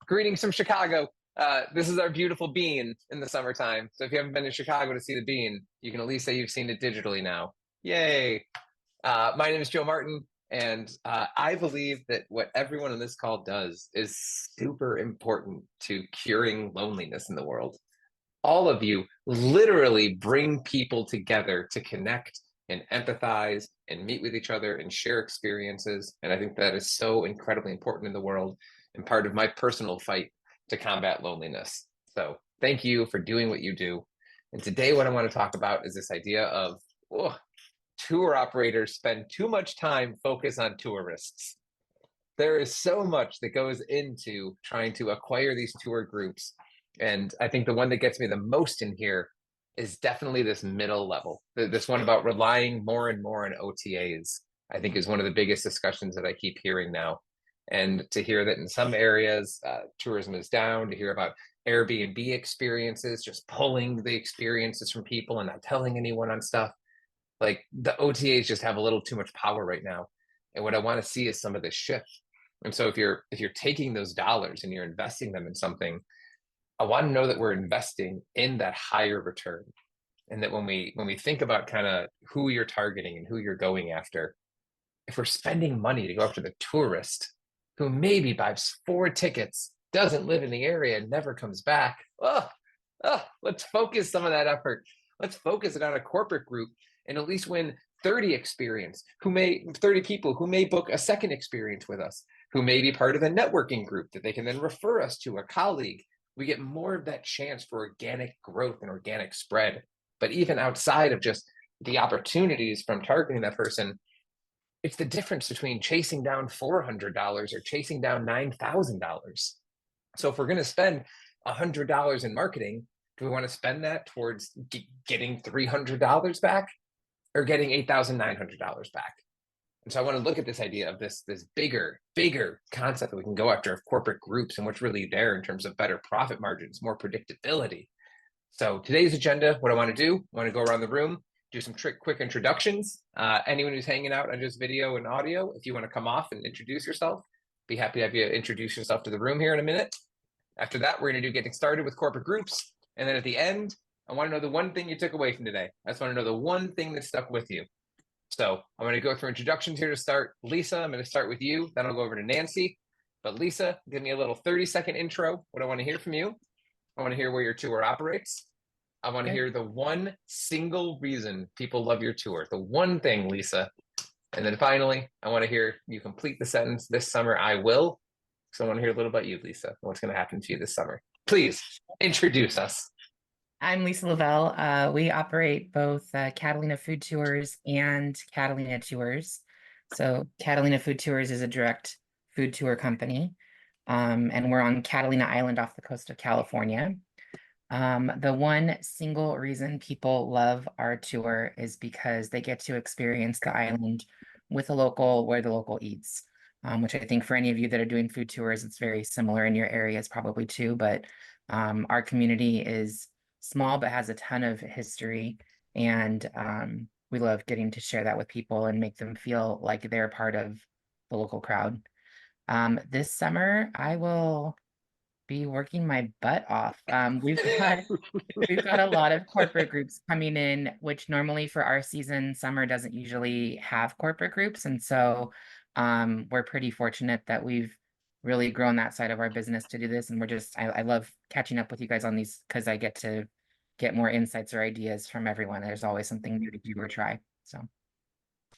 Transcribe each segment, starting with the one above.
Greetings from Chicago. This is our beautiful bean in the summertime. So if you haven't been to Chicago to see the bean, you can at least say you've seen it digitally now. Yay. My name is Joe Martin, and I believe that what everyone on this call does is super important to curing loneliness in the world. All of you literally bring people together to connect and empathize and meet with each other and share experiences. And I think that is so incredibly important in the world and part of my personal fight to combat loneliness. So thank you for doing what you do. And today, what I want to talk about is this idea of tour operators spend too much time focused on tourists. There is so much that goes into trying to acquire these tour groups. And I think the one that gets me the most in here is definitely this middle level. This one about relying more and more on OTAs, I think is one of the biggest discussions that I keep hearing now. And to hear that in some areas, tourism is down, to hear about Airbnb experiences, just pulling the experiences from people and not telling anyone on stuff. Like the OTAs just have a little too much power right now. And what I want to see is some of this shift. And so if you're taking those dollars and you're investing them in something, I want to know that we're investing in that higher return. And that when we think about kind of who you're targeting and who you're going after, if we're spending money to go after the tourist who maybe buys 4 tickets, doesn't live in the area, and never comes back, let's focus some of that effort. Let's focus it on a corporate group and at least win 30 people who may book a second experience with us, who may be part of a networking group that they can then refer us to a colleague. We get more of that chance for organic growth and organic spread. But even outside of just the opportunities from targeting that person, it's the difference between chasing down $400 or chasing down $9,000. So if we're going to spend $100 in marketing, do we want to spend that towards getting $300 back or getting $8,900 back? And so I want to look at this idea of this bigger concept that we can go after of corporate groups and what's really there in terms of better profit margins, more predictability. So today's agenda, what I want to do, I want to go around the room, do some quick introductions. Anyone who's hanging out on just video and audio, if you want to come off and introduce yourself, be happy to have you introduce yourself to the room here in a minute. After that, we're going to do getting started with corporate groups. And then at the end, I want to know the one thing you took away from today. I just want to know the one thing that stuck with you. So I'm going to go through introductions here to start. Lisa, I'm going to start with you. Then I'll go over to Nancy. But Lisa, give me a little 30-second intro. What I want to hear from you. I want to hear where your tour operates. I want to hear the one single reason people love your tour. The one thing, Lisa. And then finally, I want to hear you complete the sentence, this summer I will. So I want to hear a little about you, Lisa. What's going to happen to you this summer? Please introduce us. I'm Lisa Lavelle. We operate both Catalina Food Tours and Catalina Tours. So Catalina Food Tours is a direct food tour company, and we're on Catalina Island off the coast of California. The one single reason people love our tour is because they get to experience the island with a local, where the local eats, which I think for any of you that are doing food tours, it's very similar in your areas probably too, but our community is small but has a ton of history, and we love getting to share that with people and make them feel like they're part of the local crowd. This summer, I will be working my butt off. We've got a lot of corporate groups coming in, which normally for our season, summer doesn't usually have corporate groups, and so we're pretty fortunate that we've really grown that side of our business to do this. And I love catching up with you guys on these because I get to get more insights or ideas from everyone. There's always something new to do or try. So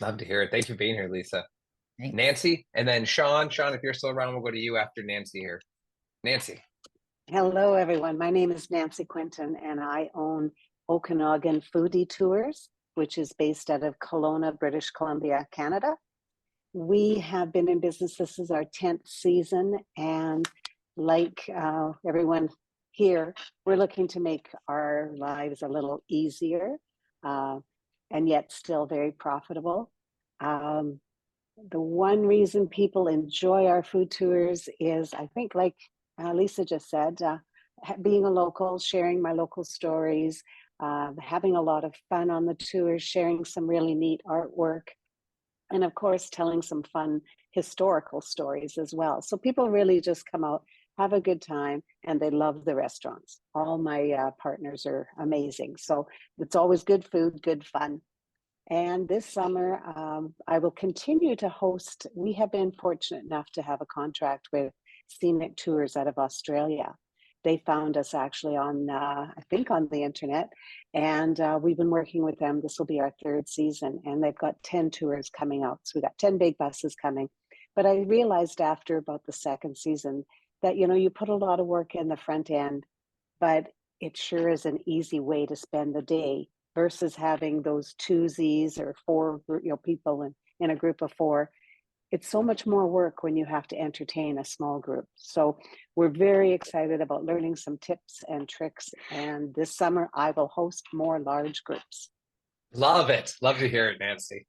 love to hear it. Thanks for being here, Lisa. Thanks. Nancy, and then Sean. Sean, if you're still around, we'll go to you after Nancy here. Nancy. Hello, everyone. My name is Nancy Quinton, and I own Okanagan Foodie Tours, which is based out of Kelowna, British Columbia, Canada. We have been in business. This is our 10th season, and like everyone here, we're looking to make our lives a little easier and yet still very profitable. The one reason people enjoy our food tours is, I think, like Lisa just said, being a local, sharing my local stories, having a lot of fun on the tours, sharing some really neat artwork, and of course, telling some fun historical stories as well. So people really just come out have a good time, and they love the restaurants. All my partners are amazing. So it's always good food, good fun. And this summer, I will continue to host. We have been fortunate enough to have a contract with Scenic Tours out of Australia. They found us actually on, I think, on the internet, and we've been working with them. This will be our third season, and they've got 10 tours coming out. So we got 10 big buses coming. But I realized after about the second season that, you put a lot of work in the front end, but it sure is an easy way to spend the day versus having those twosies or four, people in a group of four. It's so much more work when you have to entertain a small group. So we're very excited about learning some tips and tricks. And this summer, I will host more large groups. Love it. Love to hear it, Nancy.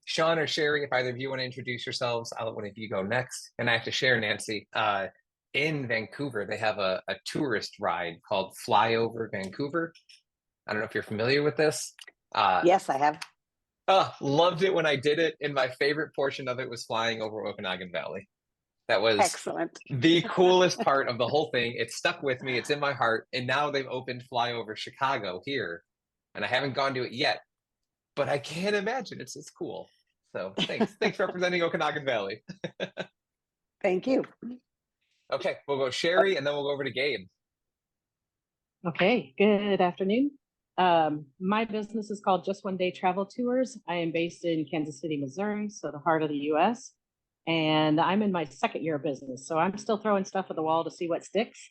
Sean or Sherry, if either of you want to introduce yourselves, I'll let one of you go next. And I have to share, Nancy, in Vancouver, they have a tourist ride called Fly Over Vancouver. I don't know if you're familiar with this. Yes, I have. Loved it when I did it. And my favorite portion of it was flying over Okanagan Valley. That was excellent. The coolest part of the whole thing. It stuck with me. It's in my heart. And now they've opened Fly Over Chicago here. And I haven't gone to it yet, but I can't imagine it's cool. So thanks. Thanks for representing Okanagan Valley. Thank you. Okay, we'll go Sherry and then we'll go over to Gabe. Okay, good afternoon. My business is called Just One Day Travel Tours. I am based in Kansas City, Missouri, so the heart of the US. And I'm in my second year of business. So I'm still throwing stuff at the wall to see what sticks.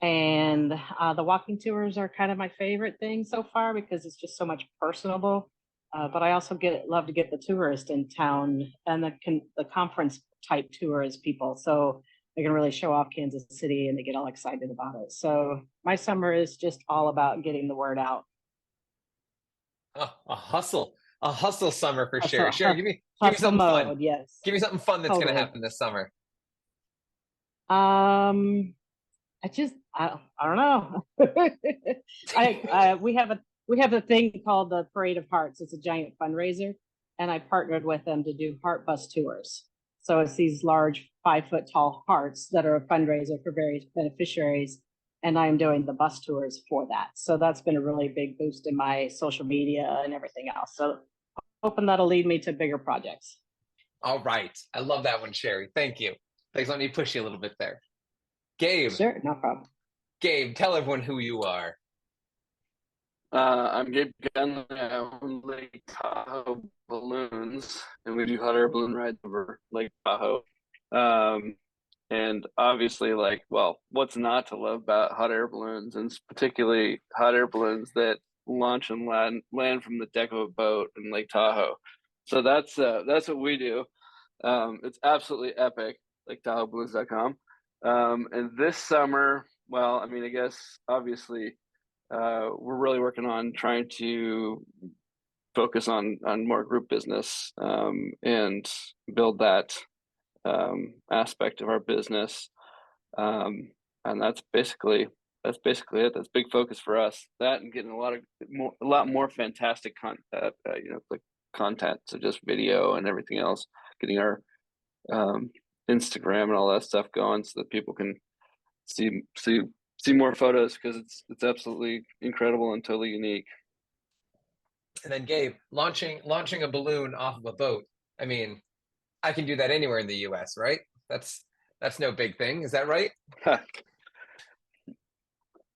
And the walking tours are kind of my favorite thing so far because it's just so much personable. But I also love to get the tourist in town and the conference type tours people. So they can really show off Kansas City and they get all excited about it. So my summer is just all about getting the word out. Oh, a hustle summer for Sherry. Sherry, give me something mode, fun. Yes. Give me something fun that's Totally. going to happen this summer. I don't know. We have a thing called the Parade of Hearts. It's a giant fundraiser, and I partnered with them to do heart bus tours. So it's these large 5-foot tall hearts that are a fundraiser for various beneficiaries. And I'm doing the bus tours for that. So that's been a really big boost in my social media and everything else. So hoping that'll lead me to bigger projects. All right. I love that one, Sherry. Thank you. Thanks. Let me push you a little bit there. Gabe. Sure, no problem. Gabe, tell everyone who you are. I'm Gabe Gunley. I own Lake Tahoe Balloons, and we do hot air balloon rides over Lake Tahoe. And obviously, what's not to love about hot air balloons, and particularly hot air balloons that launch and land from the deck of a boat in Lake Tahoe. So that's what we do. It's absolutely epic. LakeTahoeBalloons.com. And this summer, I guess obviously. We're really working on trying to focus on more group business and build that aspect of our business, and that's basically it. That's big focus for us. That and getting a lot more fantastic content, content, so just video and everything else. Getting our Instagram and all that stuff going so that people can see more photos because it's absolutely incredible and totally unique. And then Gabe, launching a balloon off of a boat. I mean, I can do that anywhere in the US, right? That's no big thing. Is that right?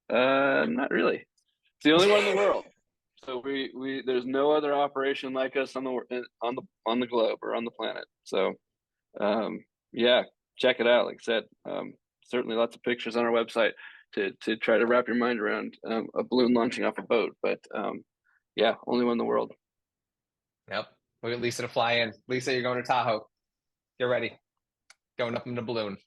Not really. It's the only one in the world. So we there's no other operation like us on the globe or on the planet. So yeah, check it out. Like I said, certainly lots of pictures on our website to try to wrap your mind around a balloon launching off a boat. But yeah, only one in the world. Yep. We'll get Lisa to fly in. Lisa, you're going to Tahoe. Get ready. Going up in the balloon.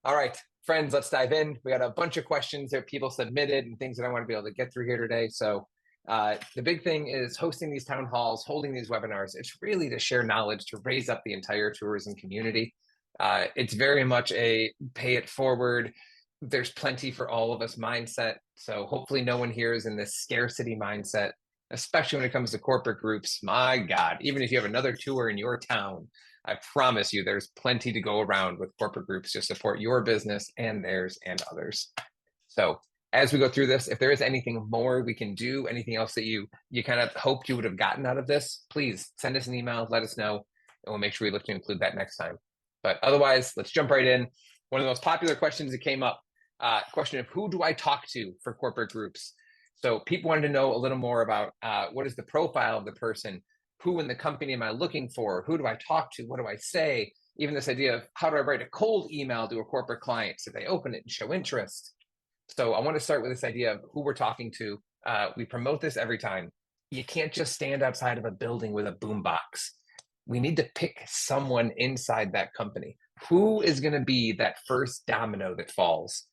All right, friends, let's dive in. We got a bunch of questions that people submitted and things that I want to be able to get through here today. So the big thing is hosting these town halls, holding these webinars. It's really to share knowledge, to raise up the entire tourism community. It's very much a pay it forward. There's plenty for all of us mindset. So hopefully no one here is in this scarcity mindset, especially when it comes to corporate groups. My God, even if you have another tour in your town, I promise you there's plenty to go around with corporate groups to support your business and theirs and others. So as we go through this, if there is anything more we can do, anything else that you kind of hoped you would have gotten out of this, please send us an email, let us know, and we'll make sure we look to include that next time. But otherwise, let's jump right in. One of the most popular questions that came up, question of who do I talk to for corporate groups? So people wanted to know a little more about what is the profile of the person? Who in the company am I looking for? Who do I talk to? What do I say? Even this idea of how do I write a cold email to a corporate client so they open it and show interest? So I want to start with this idea of who we're talking to. We promote this every time. You can't just stand outside of a building with a boombox. We need to pick someone inside that company. Who is going to be that first domino that falls?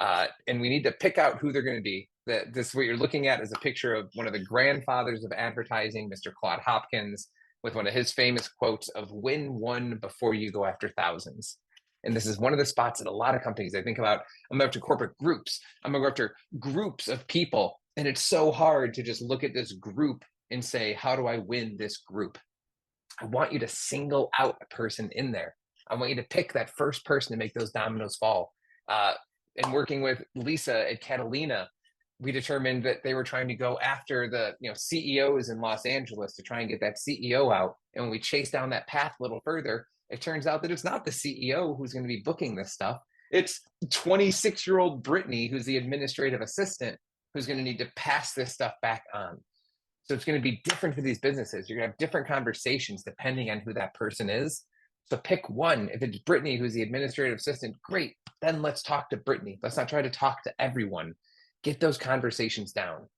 And we need to pick out who they're going to be. This what you're looking at is a picture of one of the grandfathers of advertising, Mr. Claude Hopkins, with one of his famous quotes of "Win one before you go after thousands." And this is one of the spots that a lot of companies, they think about, I'm going after corporate groups. I'm going to go after groups of people. And it's so hard to just look at this group and say, how do I win this group? I want you to single out a person in there. I want you to pick that first person to make those dominoes fall. And working with Lisa at Catalina, we determined that they were trying to go after the CEOs in Los Angeles to try and get that CEO out. And when we chased down that path a little further, it turns out that it's not the CEO who's going to be booking this stuff. It's 26-year-old Brittany, who's the administrative assistant, who's going to need to pass this stuff back on. So it's going to be different for these businesses. You're going to have different conversations depending on who that person is. So pick one. If it's Brittany, who's the administrative assistant, great. Then let's talk to Brittany. Let's not try to talk to everyone. Get those conversations down.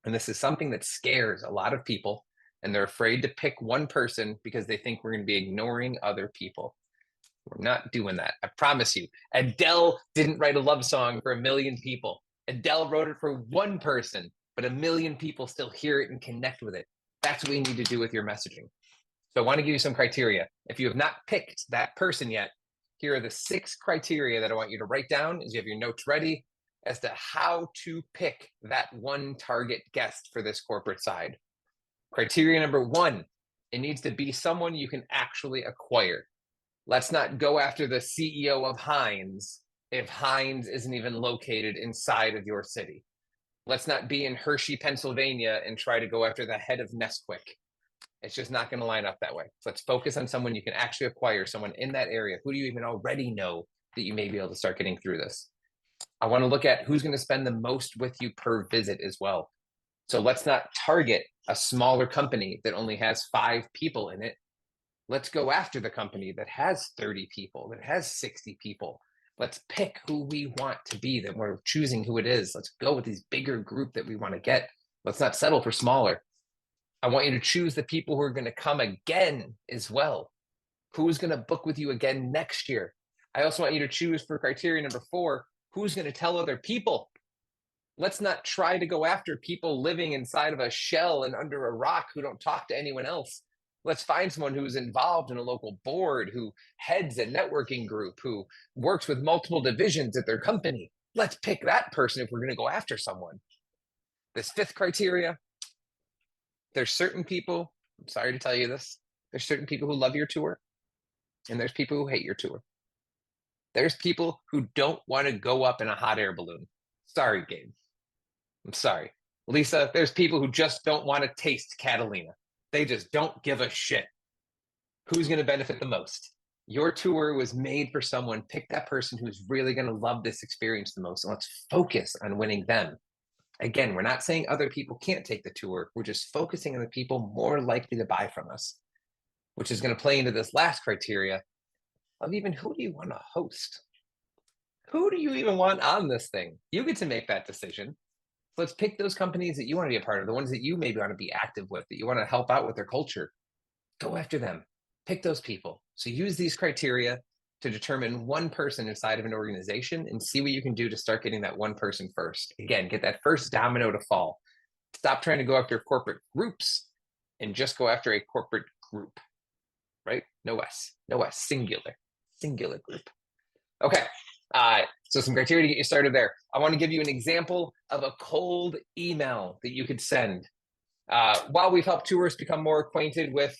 And this is something that scares a lot of people, and they're afraid to pick one person because they think we're going to be ignoring other people. We're not doing that. I promise you. Adele didn't write a love song for 1 million people. Adele wrote it for one person, but 1 million people still hear it and connect with it. That's what we need to do with your messaging. So I want to give you some criteria. If you have not picked that person yet, here are the 6 criteria that I want you to write down as you have your notes ready as to how to pick that one target guest for this corporate side. Criteria number 1, it needs to be someone you can actually acquire. Let's not go after the CEO of Heinz if Heinz isn't even located inside of your city. Let's not be in Hershey, Pennsylvania and try to go after the head of Nesquik. It's just not going to line up that way. So let's focus on someone you can actually acquire, someone in that area. Who do you even already know that you may be able to start getting through this? I want to look at who's going to spend the most with you per visit as well. So let's not target a smaller company that only has 5 people in it. Let's go after the company that has 30 people, that has 60 people. Let's pick who we want to be, that we're choosing who it is. Let's go with these bigger group that we want to get. Let's not settle for smaller. I want you to choose the people who are going to come again as well. Who's going to book with you again next year? I also want you to choose for criteria number 4, who's going to tell other people. Let's not try to go after people living inside of a shell and under a rock who don't talk to anyone else. Let's find someone who's involved in a local board, who heads a networking group, who works with multiple divisions at their company. Let's pick that person if we're going to go after someone. This 5th criteria, there's certain people, I'm sorry to tell you this, there's certain people who love your tour, and there's people who hate your tour. There's people who don't want to go up in a hot air balloon. Sorry, Gabe. I'm sorry. Lisa, there's people who just don't want to taste Catalina. They just don't give a shit. Who's going to benefit the most? Your tour was made for someone. Pick that person who's really going to love this experience the most, and let's focus on winning them. Again, we're not saying other people can't take the tour. We're just focusing on the people more likely to buy from us, which is going to play into this last criteria of even who do you want to host? Who do you even want on this thing? You get to make that decision. Let's pick those companies that you want to be a part of, the ones that you maybe want to be active with, that you want to help out with their culture. Go after them. Pick those people. So use these criteria to determine one person inside of an organization and see what you can do to start getting that one person first. Again, get that first domino to fall. Stop trying to go after corporate groups and just go after a corporate group, right? No S, singular group. Okay. So some criteria to get you started there. I want to give you an example of a cold email that you could send. While we've helped tourists become more acquainted with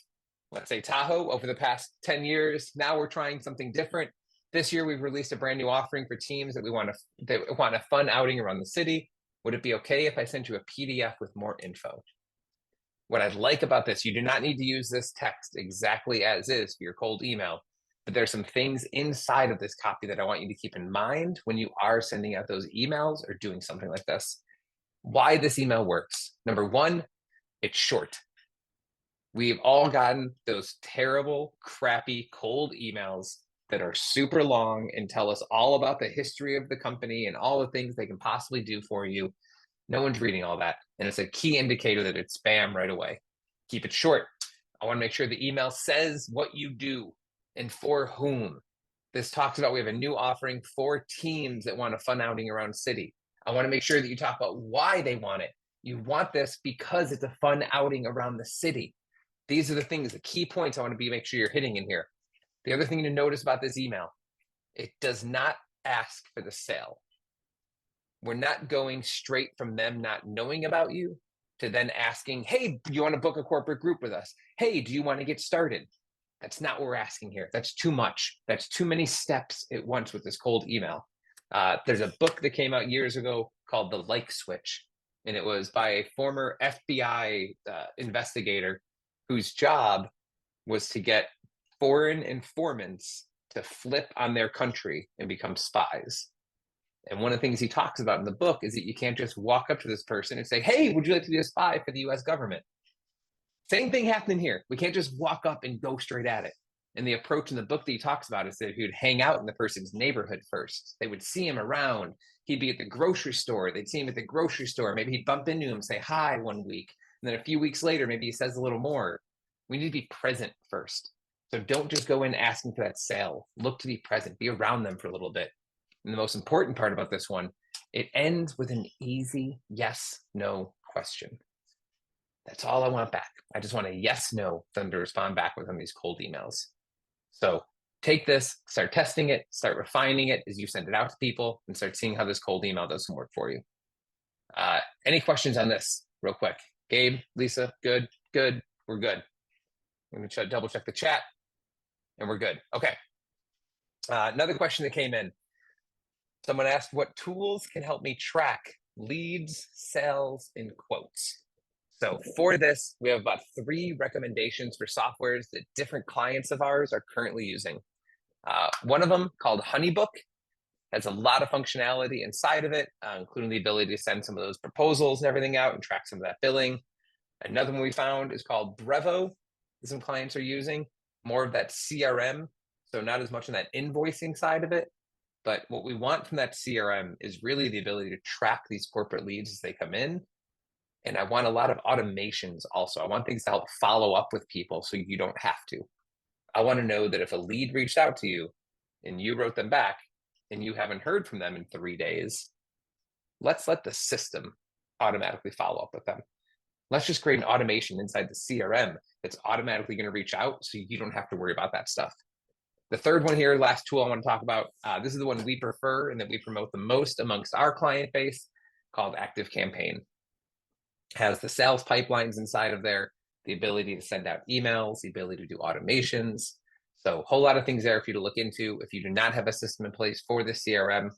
let's say Tahoe over the past 10 years. Now we're trying something different. This year we've released a brand new offering for teams that want a fun outing around the city. Would it be okay if I sent you a PDF with more info? What I like about this, you do not need to use this text exactly as is for your cold email, but there's some things inside of this copy that I want you to keep in mind when you are sending out those emails or doing something like this. Why this email works. Number one, it's short. We've all gotten those terrible, crappy, cold emails that are super long and tell us all about the history of the company and all the things they can possibly do for you. No one's reading all that. And it's a key indicator that it's spam right away. Keep it short. I want to make sure the email says what you do and for whom. This talks about we have a new offering for teams that want a fun outing around city. I want to make sure that you talk about why they want it. You want this because it's a fun outing around the city. These are the things, the key points I want to make sure you're hitting in here. The other thing to notice about this email, it does not ask for the sale. We're not going straight from them not knowing about you to then asking, hey, do you want to book a corporate group with us? Hey, do you want to get started? That's not what we're asking here. That's too much. That's too many steps at once with this cold email. There's a book that came out years ago called The Like Switch, and it was by a former FBI investigator whose job was to get foreign informants to flip on their country and become spies. And one of the things he talks about in the book is that you can't just walk up to this person and say, hey, would you like to be a spy for the US government? Same thing happening here. We can't just walk up and go straight at it. And the approach in the book that he talks about is that he would hang out in the person's neighborhood first. They would see him around. He'd be at the grocery store. They'd see him at the grocery store. Maybe he'd bump into him, say hi one week. And then a few weeks later, maybe he says a little more. We need to be present first. So don't just go in asking for that sale. Look to be present. Be around them for a little bit. And the most important part about this one, it ends with an easy yes, no question. That's all I want back. I just want a yes, no for them to respond back with on these cold emails. So take this, start testing it, start refining it as you send it out to people, and start seeing how this cold email does some work for you. Any questions on this real quick? Gabe, Lisa, good, we're good. Let me double check the chat, and we're good. Okay. Another question that came in. Someone asked, what tools can help me track leads, sales, and quotes? So for this, we have about 3 recommendations for softwares that different clients of ours are currently using. One of them, called Honeybook, has a lot of functionality inside of it, including the ability to send some of those proposals and everything out and track some of that billing. Another one we found is called Brevo, that some clients are using, more of that CRM, so not as much on that invoicing side of it. But what we want from that CRM is really the ability to track these corporate leads as they come in. And I want a lot of automations also. I want things to help follow up with people so you don't have to. I want to know that if a lead reached out to you and you wrote them back and you haven't heard from them in 3 days, let's let the system automatically follow up with them. Let's just create an automation inside the CRM that's automatically going to reach out so you don't have to worry about that stuff. The third one here, last tool I want to talk about, this is the one we prefer and that we promote the most amongst our client base, called ActiveCampaign. Has the sales pipelines inside of there, the ability to send out emails, the ability to do automations. So a whole lot of things there for you to look into. If you do not have a system in place for the CRM,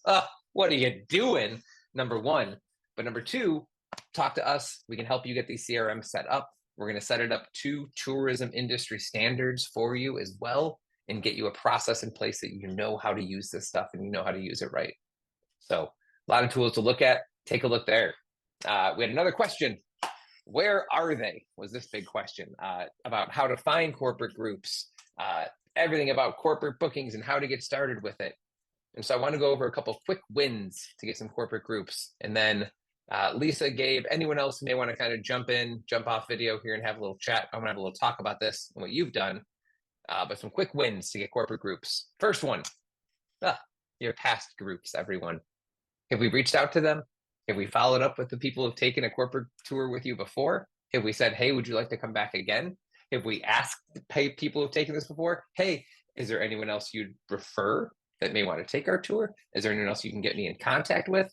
what are you doing? Number one. But number two, talk to us. We can help you get these CRM set up. We're going to set it up to tourism industry standards for you as well, and get you a process in place that you know how to use this stuff and you know how to use it right. So a lot of tools to look at. Take a look there. We had another question. Where are they? Was this big question about how to find corporate groups, everything about corporate bookings and how to get started with it. And so I want to go over a couple quick wins to get some corporate groups. And then Lisa, Gabe, anyone else who may want to kind of jump off video here and have a little chat. I'm going to have a little talk about this and what you've done. But some quick wins to get corporate groups. First one, your past groups, everyone. Have we reached out to them? Have we followed up with the people who've taken a corporate tour with you before? Have we said, hey, would you like to come back again? Have we asked people who've taken this before, hey, is there anyone else you'd refer that may want to take our tour? Is there anyone else you can get me in contact with?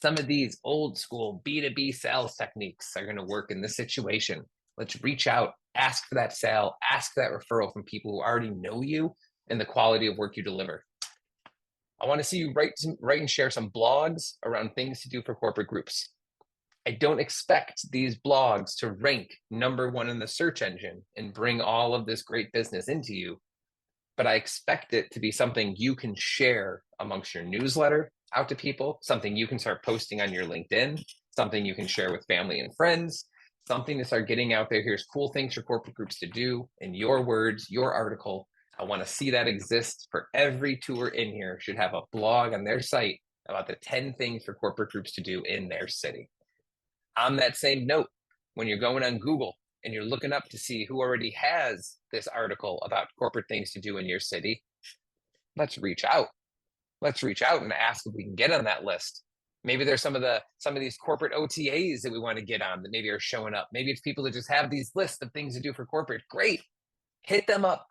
Some of these old school B2B sales techniques are going to work in this situation. Let's reach out. Ask for that sale, ask for that referral from people who already know you and the quality of work you deliver. I want to see you write and share some blogs around things to do for corporate groups. I don't expect these blogs to rank #1 in the search engine and bring all of this great business into you, but I expect it to be something you can share amongst your newsletter out to people, something you can start posting on your LinkedIn, something you can share with family and friends, something to start getting out there. Here's cool things for corporate groups to do in your words, your article. I want to see that exist for every tour in here should have a blog on their site about the 10 things for corporate groups to do in their city. On that same note, when you're going on Google and you're looking up to see who already has this article about corporate things to do in your city, let's reach out. Let's reach out and ask if we can get on that list. Maybe there's some of these corporate OTAs that we want to get on that maybe are showing up. Maybe it's people that just have these lists of things to do for corporate. Great. Hit them up.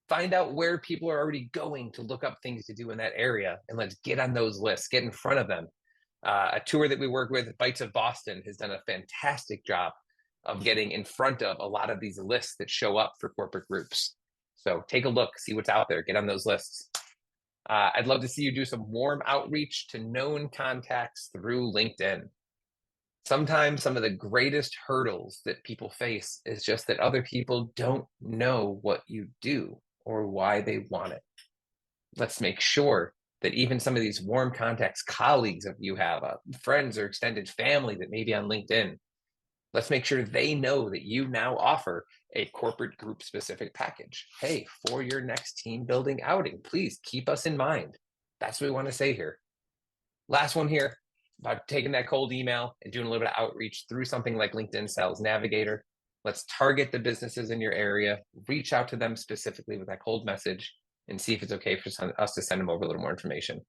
Find out where people are already going to look up things to do in that area, and let's get on those lists, get in front of them. A tour that we work with, Bites of Boston, has done a fantastic job of getting in front of a lot of these lists that show up for corporate groups. So take a look, see what's out there, get on those lists. I'd love to see you do some warm outreach to known contacts through LinkedIn. Sometimes some of the greatest hurdles that people face is just that other people don't know what you do or why they want it. Let's make sure that even some of these warm contacts, colleagues of you have, friends or extended family that may be on LinkedIn, let's make sure they know that you now offer a corporate group specific package. Hey, for your next team building outing, please keep us in mind. That's what we want to say here. Last one here, about taking that cold email and doing a little bit of outreach through something like LinkedIn Sales Navigator. Let's target the businesses in your area, reach out to them specifically with that cold message, and see if it's okay for us to send them over a little more information.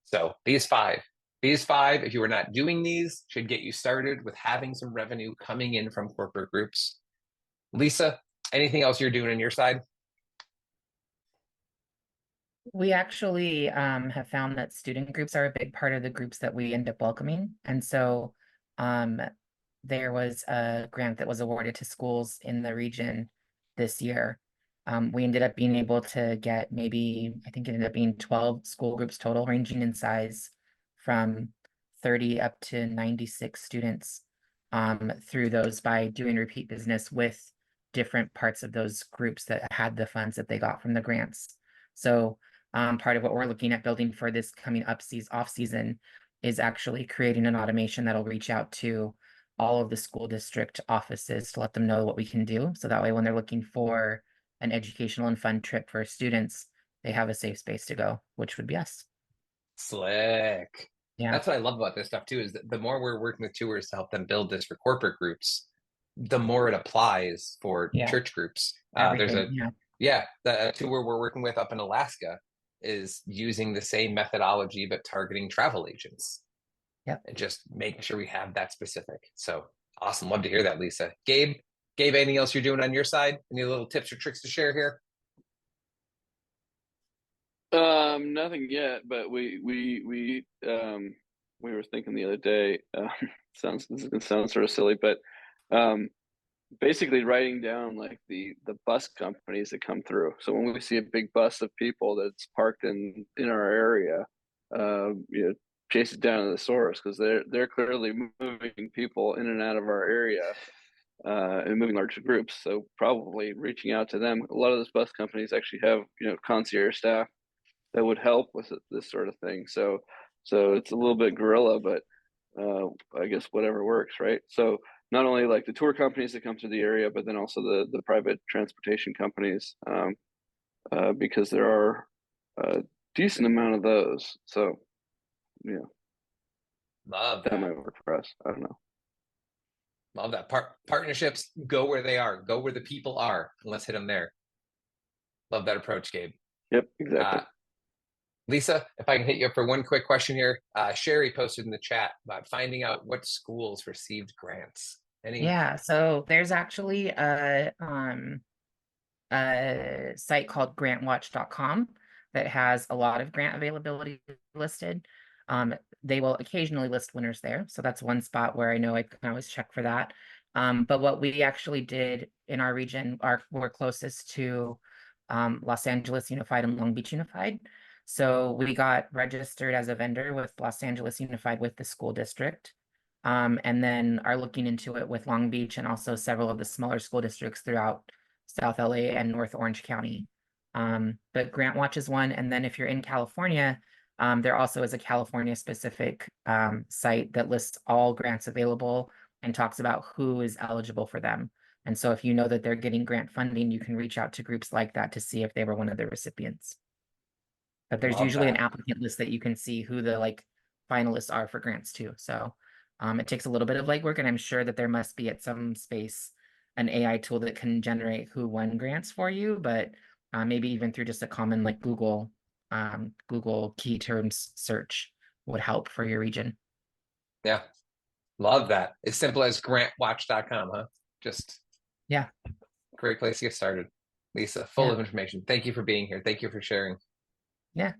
So these five, if you are not doing these, should get you started with having some revenue coming in from corporate groups. Lisa, anything else you're doing on your side? We actually have found that student groups are a big part of the groups that we end up welcoming. And so there was a grant that was awarded to schools in the region this year. We ended up being able to get I think it ended up being 12 school groups total, ranging in size from 30 up to 96 students through those by doing repeat business with different parts of those groups that had the funds that they got from the grants. So part of what we're looking at building for this coming off season is actually creating an automation that'll reach out to all of the school district offices to let them know what we can do. So that way, when they're looking for an educational and fun trip for students, they have a safe space to go, which would be us. Slick. Yeah. That's what I love about this stuff too, is that the more we're working with tours to help them build this for corporate groups, the more it applies for church groups. There's a tour we're working with up in Alaska is using the same methodology, but targeting travel agents. Yep. And just making sure we have that specific. So awesome. Love to hear that, Lisa. Gabe, anything else you're doing on your side? Any little tips or tricks to share here? Nothing yet, but we were thinking the other day, this is gonna sound sort of silly, but basically writing down like the bus companies that come through. So when we see a big bus of people that's parked in our area, chase it down to the source, because they're clearly moving people in and out of our area and moving large groups. So probably reaching out to them. A lot of those bus companies actually have concierge staff that would help with this sort of thing. So it's a little bit guerrilla, but I guess whatever works, right? So not only like the tour companies that come to the area, but then also the private transportation companies, because there are a decent amount of those. So yeah, Love that might work for us. I don't know. Love that. Partnerships, go where they are, go where the people are, and let's hit them there. Love that approach, Gabe. Yep, exactly. Lisa, if I can hit you up for one quick question here. Sherry posted in the chat about finding out what schools received grants. Yeah, so there's actually a site called grantwatch.com that has a lot of grant availability listed. They will occasionally list winners there. So that's one spot where I know I can always check for that. But what we actually did in our region, we're closest to Los Angeles Unified and Long Beach Unified. So we got registered as a vendor with Los Angeles Unified with the school district. And then are looking into it with Long Beach and also several of the smaller school districts throughout South LA and North Orange County. But GrantWatch is one. And then if you're in California, there also is a California specific site that lists all grants available and talks about who is eligible for them. And so if you know that they're getting grant funding, you can reach out to groups like that to see if they were one of the recipients. But there's Love usually an that. applicant list that you can see who the like finalists are for grants too. So it takes a little bit of legwork, and I'm sure that there must be at some space an AI tool that can generate who won grants for you, but maybe even through just a common like Google key terms search would help for your region. Yeah. Love that. As simple as grantwatch.com, huh? Just Yeah. great place to get started. Lisa, full of information. Thank you for being here. Thank you for sharing. Yeah.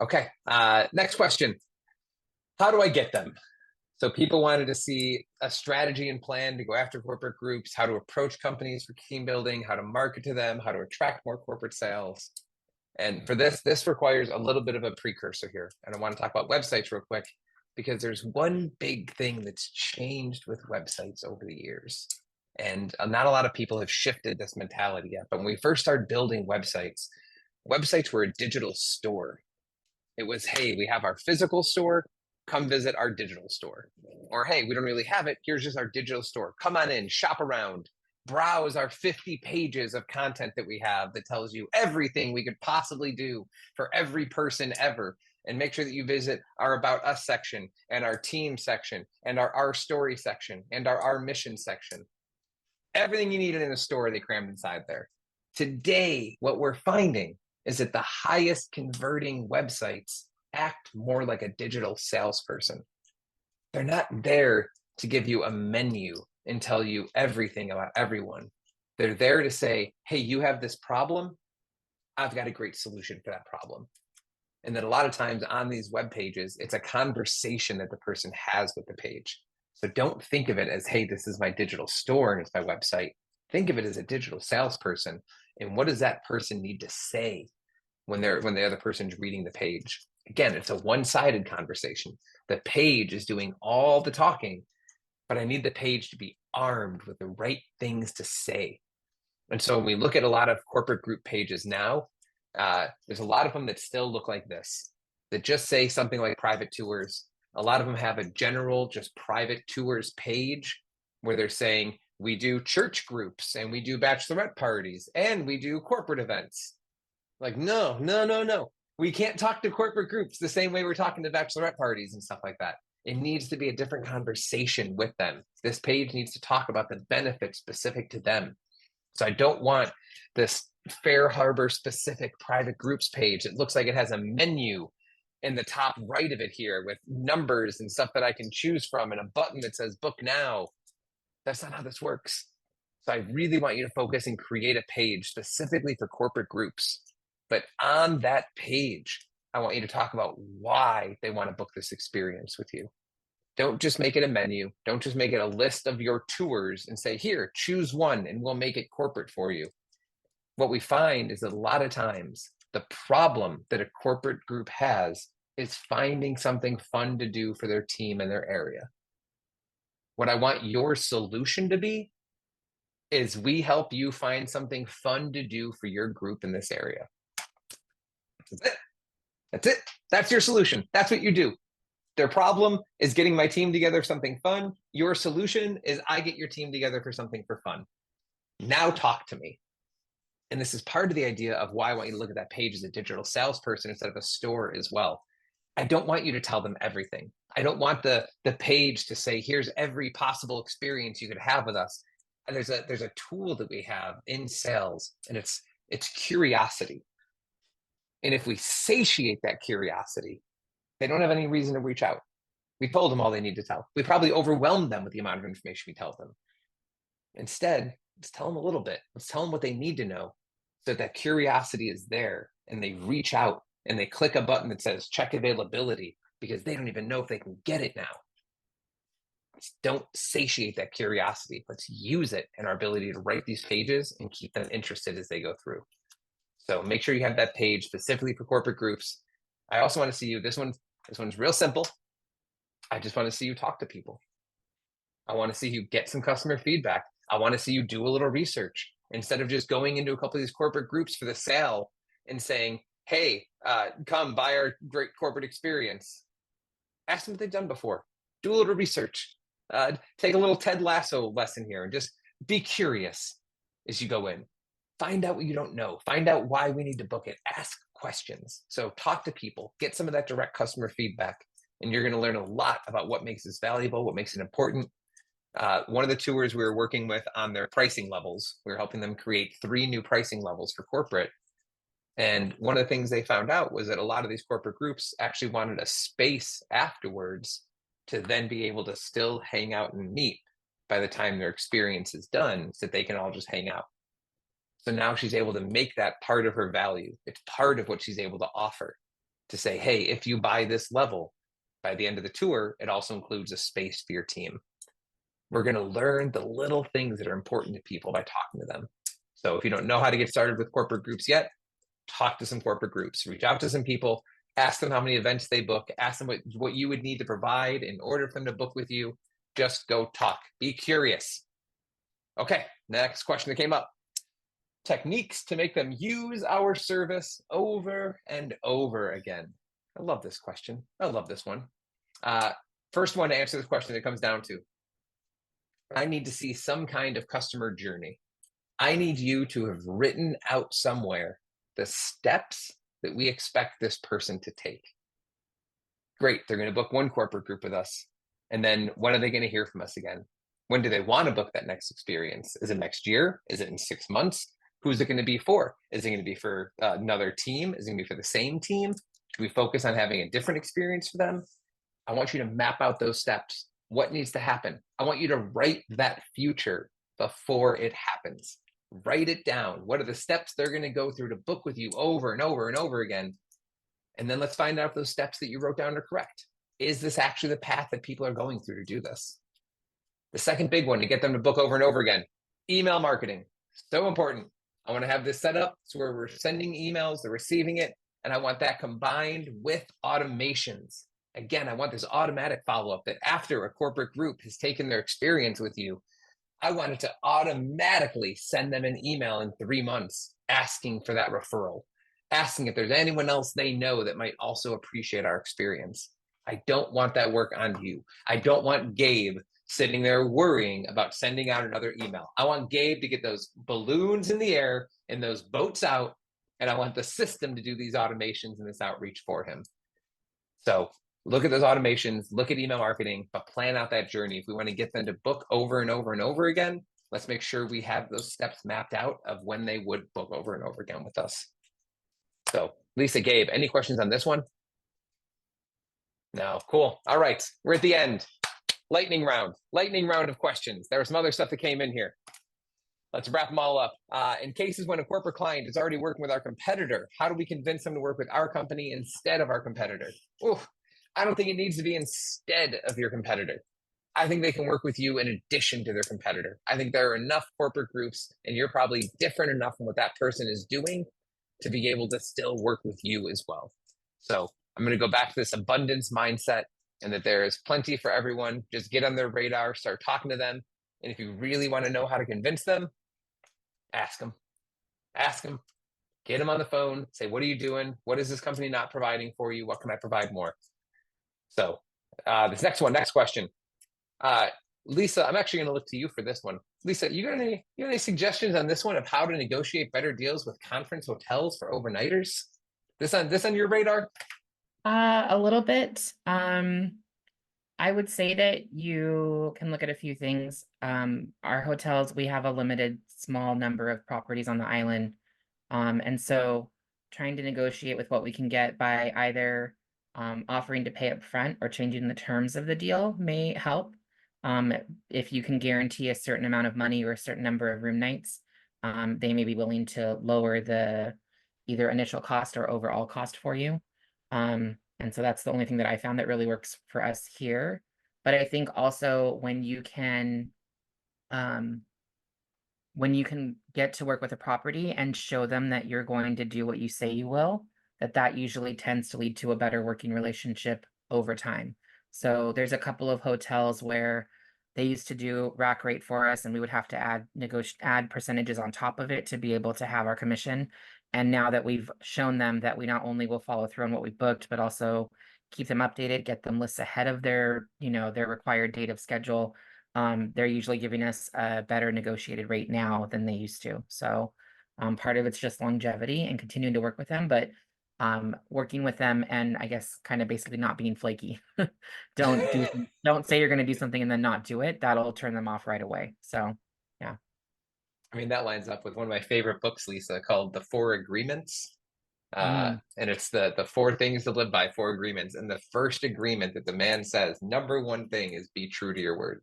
Okay. Next question. How do I get them? So people wanted to see a strategy and plan to go after corporate groups, how to approach companies for team building, how to market to them, how to attract more corporate sales. And for this requires a little bit of a precursor here. And I want to talk about websites real quick, because there's one big thing that's changed with websites over the years. And not a lot of people have shifted this mentality yet. But when we first started building websites were a digital store. It was, hey, we have our physical store, come visit our digital store. Or, hey, we don't really have it, here's just our digital store. Come on in, shop around, browse our 50 pages of content that we have that tells you everything we could possibly do for every person ever. And make sure that you visit our About Us section and our team section and our story section and our mission section. Everything you needed in a store, they crammed inside there. Today, what we're finding is that the highest converting websites act more like a digital salesperson. They're not there to give you a menu and tell you everything about everyone. They're there to say, hey, you have this problem. I've got a great solution for that problem. And that a lot of times on these web pages, it's a conversation that the person has with the page. So don't think of it as, hey, this is my digital store and it's my website. Think of it as a digital salesperson. And what does that person need to say when the other person's reading the page? Again, it's a one-sided conversation. The page is doing all the talking, but I need the page to be armed with the right things to say. And so when we look at a lot of corporate group pages now, there's a lot of them that still look like this, that just say something like private tours. A lot of them have a general, just private tours page where they're saying, we do church groups and we do bachelorette parties and we do corporate events. Like, no. We can't talk to corporate groups the same way we're talking to bachelorette parties and stuff like that. It needs to be a different conversation with them. This page needs to talk about the benefits specific to them. So I don't want this Fair Harbor specific private groups page. It looks like it has a menu in the top right of it here with numbers and stuff that I can choose from and a button that says book now. That's not how this works. So I really want you to focus and create a page specifically for corporate groups. But on that page, I want you to talk about why they want to book this experience with you. Don't just make it a menu. Don't just make it a list of your tours and say, here, choose one and we'll make it corporate for you. What we find is that a lot of times the problem that a corporate group has is finding something fun to do for their team in their area. What I want your solution to be is we help you find something fun to do for your group in this area. That's it. That's your solution. That's what you do. Their problem is getting my team together for something fun. Your solution is I get your team together for something for fun. Now talk to me. And this is part of the idea of why I want you to look at that page as a digital salesperson instead of a store as well. I don't want you to tell them everything. I don't want the page to say, here's every possible experience you could have with us. And there's a tool that we have in sales, and it's curiosity. And if we satiate that curiosity, they don't have any reason to reach out. We told them all they need to tell. We probably overwhelmed them with the amount of information we tell them. Instead, let's tell them a little bit. Let's tell them what they need to know so that curiosity is there and they reach out and they click a button that says check availability because they don't even know if they can get it now. don't satiate that curiosity. Let's use it in our ability to write these pages and keep them interested as they go through. So make sure you have that page specifically for corporate groups. I also want to see you, this one's real simple. I just want to see you talk to people. I want to see you get some customer feedback. I want to see you do a little research instead of just going into a couple of these corporate groups for the sale and saying, hey, come buy our great corporate experience. Ask them what they've done before. Do a little research. Take a little Ted Lasso lesson here and just be curious as you go in. Find out what you don't know. Find out why we need to book it. Ask questions. So talk to people. Get some of that direct customer feedback. And you're going to learn a lot about what makes this valuable, what makes it important. One of the tours we were working with on their pricing levels, we were helping them create 3 new pricing levels for corporate. And one of the things they found out was that a lot of these corporate groups actually wanted a space afterwards to then be able to still hang out and meet by the time their experience is done, so that they can all just hang out. So now she's able to make that part of her value. It's part of what she's able to offer, to say, hey, if you buy this level, by the end of the tour, it also includes a space for your team. We're going to learn the little things that are important to people by talking to them. So if you don't know how to get started with corporate groups yet, talk to some corporate groups, reach out to some people, ask them how many events they book, ask them what you would need to provide in order for them to book with you. Just go talk, be curious. Okay, next question that came up. Techniques to make them use our service over and over again. I love this question. I love this one. First one to answer this question, it comes down to, I need to see some kind of customer journey. I need you to have written out somewhere the steps that we expect this person to take. Great, they're going to book one corporate group with us. And then when are they going to hear from us again? When do they want to book that next experience? Is it next year? Is it in 6 months? Who's it going to be for? Is it going to be for another team? Is it going to be for the same team? Should we focus on having a different experience for them? I want you to map out those steps. What needs to happen? I want you to write that future before it happens. Write it down. What are the steps they're going to go through to book with you over and over and over again? And then let's find out if those steps that you wrote down are correct. Is this actually the path that people are going through to do this? The second big one to get them to book over and over again, email marketing. So important. I want to have this set up so where we're sending emails, they're receiving it, and I want that combined with automations. Again, I want this automatic follow-up that after a corporate group has taken their experience with you, I want it to automatically send them an email in 3 months asking for that referral, asking if there's anyone else they know that might also appreciate our experience. I don't want that work on you. I don't want Gabe sitting there worrying about sending out another email. I want Gabe to get those balloons in the air and those boats out, and I want the system to do these automations and this outreach for him. So look at those automations, look at email marketing, but plan out that journey. If we want to get them to book over and over and over again, let's make sure we have those steps mapped out of when they would book over and over again with us. So Lisa, Gabe, any questions on this one? No, cool. All right, we're at the end. Lightning round of questions. There was some other stuff that came in here. Let's wrap them all up. In cases when a corporate client is already working with our competitor, how do we convince them to work with our company instead of our competitor? Ooh, I don't think it needs to be instead of your competitor. I think they can work with you in addition to their competitor. I think there are enough corporate groups, and you're probably different enough from what that person is doing to be able to still work with you as well. So I'm going to go back to this abundance mindset, and that there is plenty for everyone. Just get on their radar, start talking to them. And if you really want to know how to convince them, ask them, get them on the phone, say, what are you doing? What is this company not providing for you? What can I provide more? So this next question. Lisa, I'm actually going to look to you for this one. Lisa, you got any suggestions on this one of how to negotiate better deals with conference hotels for overnighters? This on your radar? A little bit. I would say that you can look at a few things. Our hotels, we have a limited small number of properties on the island. And so trying to negotiate with what we can get by either offering to pay up front or changing the terms of the deal may help. If you can guarantee a certain amount of money or a certain number of room nights, they may be willing to lower the either initial cost or overall cost for you. And so that's the only thing that I found that really works for us here. But I think also when you can get to work with a property and show them that you're going to do what you say you will, that usually tends to lead to a better working relationship over time. So there's a couple of hotels where they used to do rack rate for us, and we would have to add percentages on top of it to be able to have our commission. And now that we've shown them that we not only will follow through on what we booked, but also keep them updated, get them lists ahead of their, their required date of schedule, they're usually giving us a better negotiated rate now than they used to. So part of it's just longevity and continuing to work with them, but working with them and I guess kind of basically not being flaky. Don't say you're going to do something and then not do it. That'll turn them off right away. So yeah. I mean, that lines up with one of my favorite books, Lisa, called The Four Agreements. And it's the four things to live by, four agreements. And the first agreement that the man says, number one thing is be true to your word.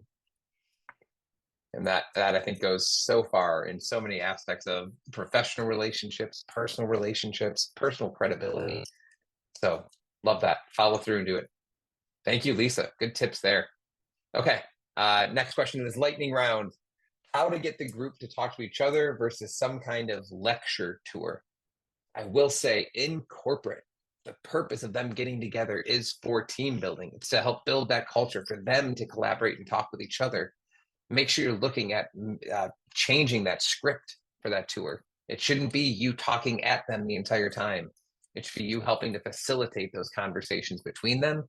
And that I think goes so far in so many aspects of professional relationships, personal credibility. So love that. Follow through and do it. Thank you, Lisa. Good tips there. Okay. Next question is lightning round. How to get the group to talk to each other versus some kind of lecture tour. I will say in corporate, the purpose of them getting together is for team building. It's to help build that culture for them to collaborate and talk with each other. Make sure you're looking at changing that script for that tour. It shouldn't be you talking at them the entire time. It should be you helping to facilitate those conversations between them.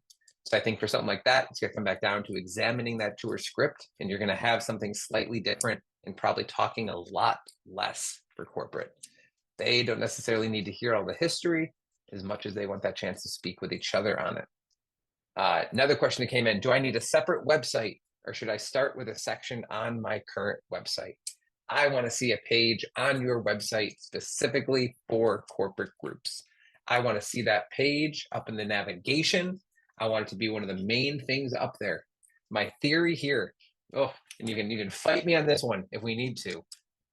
So I think for something like that, it's going to come back down to examining that tour script, and you're going to have something slightly different and probably talking a lot less for corporate. They don't necessarily need to hear all the history as much as they want that chance to speak with each other on it. Another question that came in, do I need a separate website or should I start with a section on my current website? I want to see a page on your website specifically for corporate groups. I want to see that page up in the navigation. I want it to be one of the main things up there. My theory here, and you can fight me on this one if we need to,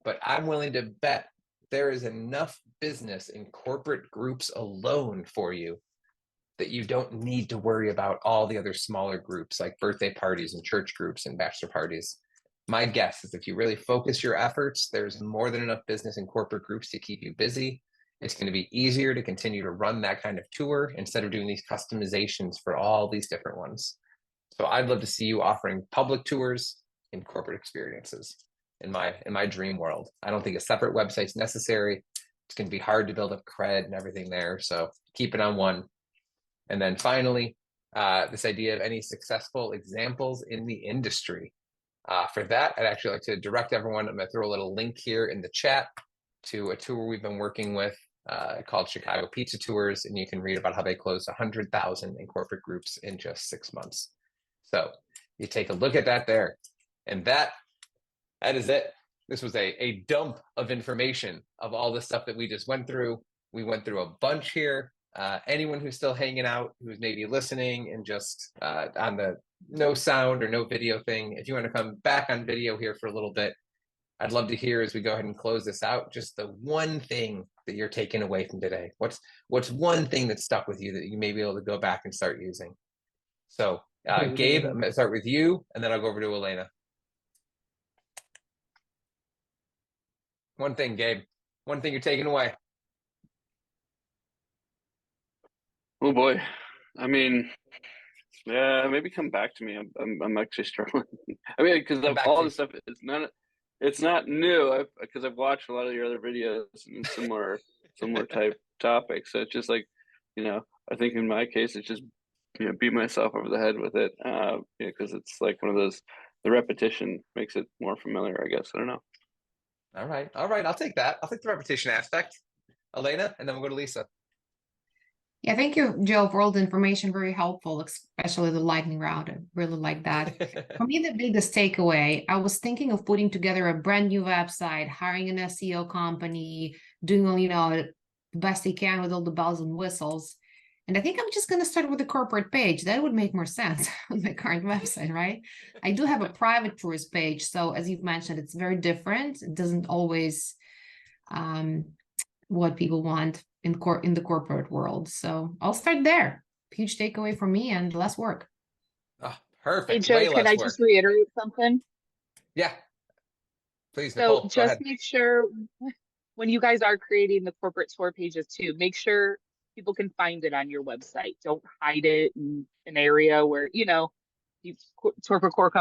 but I'm willing to bet there is enough business in corporate groups alone for you that you don't need to worry about all the other smaller groups like birthday parties and church groups and bachelor parties. My guess is if you really focus your efforts, there's more than enough business in corporate groups to keep you busy. It's going to be easier to continue to run that kind of tour instead of doing these customizations for all these different ones. So I'd love to see you offering public tours and corporate experiences in my dream world. I don't think a separate website's necessary. It's going to be hard to build up cred and everything there. So keep it on one. And then finally, this idea of any successful examples in the industry. For that, I'd actually like to direct everyone. I'm going to throw a little link here in the chat to a tour we've been working with called Chicago Pizza Tours, and you can read about how they closed 100,000 in corporate groups in just 6 months. So you take a look at that there, and that is it. This was a dump of information of all the stuff that we just went through. We went through a bunch here. Anyone who's still hanging out, who's maybe listening and just on the no sound or no video thing, if you want to come back on video here for a little bit, I'd love to hear as we go ahead and close this out, just the one thing that you're taking away from today. What's one thing that stuck with you that you may be able to go back and start using? So Gabe, I'm going to start with you, and then I'll go over to Elena. One thing, Gabe. One thing you're taking away. Oh boy. I mean, yeah, maybe come back to me. I'm actually struggling. I mean, because all this stuff, it's not new. Because I've watched a lot of your other videos and similar type topics. So it's just like, I think in my case, it's just beat myself over the head with it. Because it's like one of those, the repetition makes it more familiar, I guess. I don't know. All right. I'll take that. I'll take the repetition aspect. Elena, and then we'll go to Lisa. Yeah, thank you, Joe, for all the information. Very helpful, especially the lightning round. I really like that. For me, the biggest takeaway, I was thinking of putting together a brand new website, hiring an SEO company, doing all, the best I can with all the bells and whistles. And I think I'm just going to start with a corporate page. That would make more sense on my current website, right? I do have a private tourist page. So as you've mentioned, it's very different. It doesn't always what people want in the corporate world. So I'll start there. Huge takeaway for me and less work. Oh, Perfect. Joe, Way can I less work. just reiterate something? Yeah. Please, So Nicole, go just ahead. make sure when you guys are creating the corporate tour pages too, make sure people can find it on your website. Don't hide it in an area where, you know, you tour for core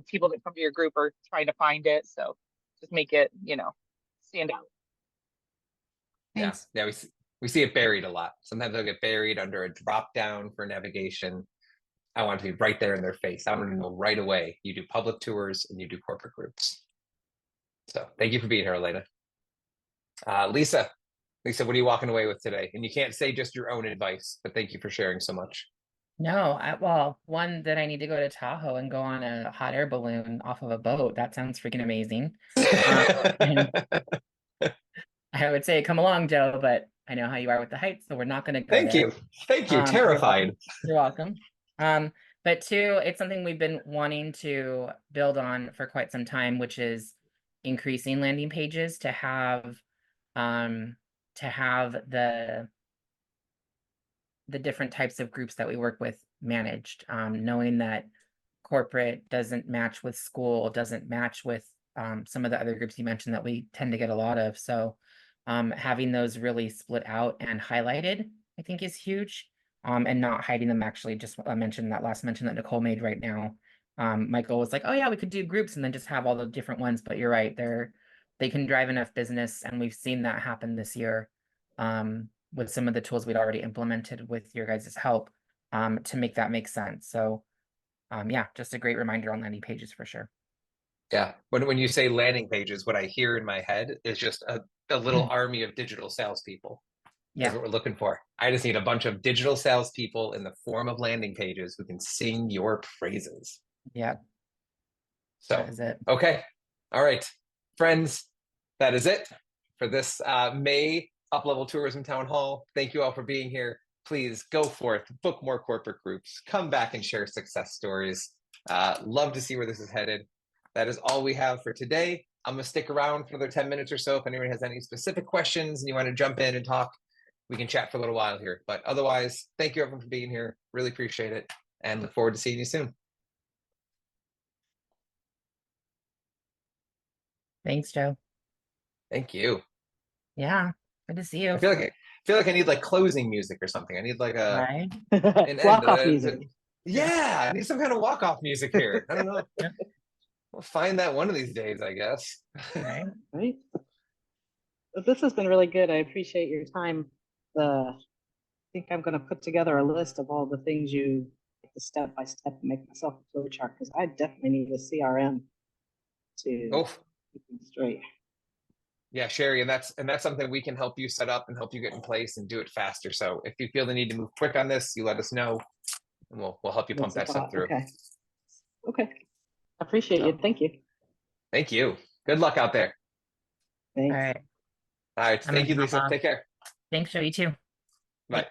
people that come to your group are trying to find it. So just make it, you know, stand out. Thanks. Yeah. We see it buried a lot. Sometimes they'll get buried under a drop down for navigation. I want to be right there in their face. I want to know right away. You do public tours and you do corporate groups. So thank you for being here, Elena. Lisa, what are you walking away with today? And you can't say just your own advice, but thank you for sharing so much. No, well, one that I need to go to Tahoe and go on a hot air balloon off of a boat. That sounds freaking amazing. And I would say come along, Joe, but I know how you are with the heights, so we're not going to go Thank there. you. Thank you. You're Terrified. welcome. But two, it's something we've been wanting to build on for quite some time, which is increasing landing pages to have the different types of groups that we work with managed, knowing that corporate doesn't match with school, doesn't match with some of the other groups you mentioned that we tend to get a lot of. So having those really split out and highlighted, I think is huge. And not hiding them. Actually, just mention that last mention that Nicole made right now. Michael was like, oh yeah, we could do groups and then just have all the different ones, but you're right, they can drive enough business, and we've seen that happen this year with some of the tools we'd already implemented with your guys' help to make that make sense. So yeah, just a great reminder on landing pages for sure. Yeah. When you say landing pages, what I hear in my head is just a little army of digital salespeople. Yeah. Is what we're looking for. I just need a bunch of digital salespeople in the form of landing pages who can sing your praises. Yeah. So That is it. Okay. All right. Friends, that is it for this May UpLevel Tourism Town Hall. Thank you all for being here. Please go forth, book more corporate groups, come back and share success stories. Love to see where this is headed. That is all we have for today. I'm going to stick around for another 10 minutes or so. If anyone has any specific questions and you want to jump in and talk, we can chat for a little while here. But otherwise, thank you everyone for being here. Really appreciate it and look forward to seeing you soon. Thanks, Joe. Thank you. Yeah. Good to see you. I feel like I need like closing music or something. I need like Right. an Walk-off end. music. Yeah, I need some kind of walk-off music here. I don't know. Yeah. We'll find that one of these days, I guess. Right. Right. But this has been really good. I appreciate your time. I think I'm going to put together a list of all the things you step by step and make myself a flow chart, because I definitely need a CRM to Oh, keep things straight. yeah, Sherry, and that's something we can help you set up and help you get in place and do it faster. So if you feel the need to move quick on this, you let us know, and we'll help you pump that stuff through. Okay. I appreciate you. Thank you. Thank you. Good luck out there. Thanks. All right. All right. I'm Thank you, gonna Lisa. hop off. Take care. Thanks, Joe. You too. Bye.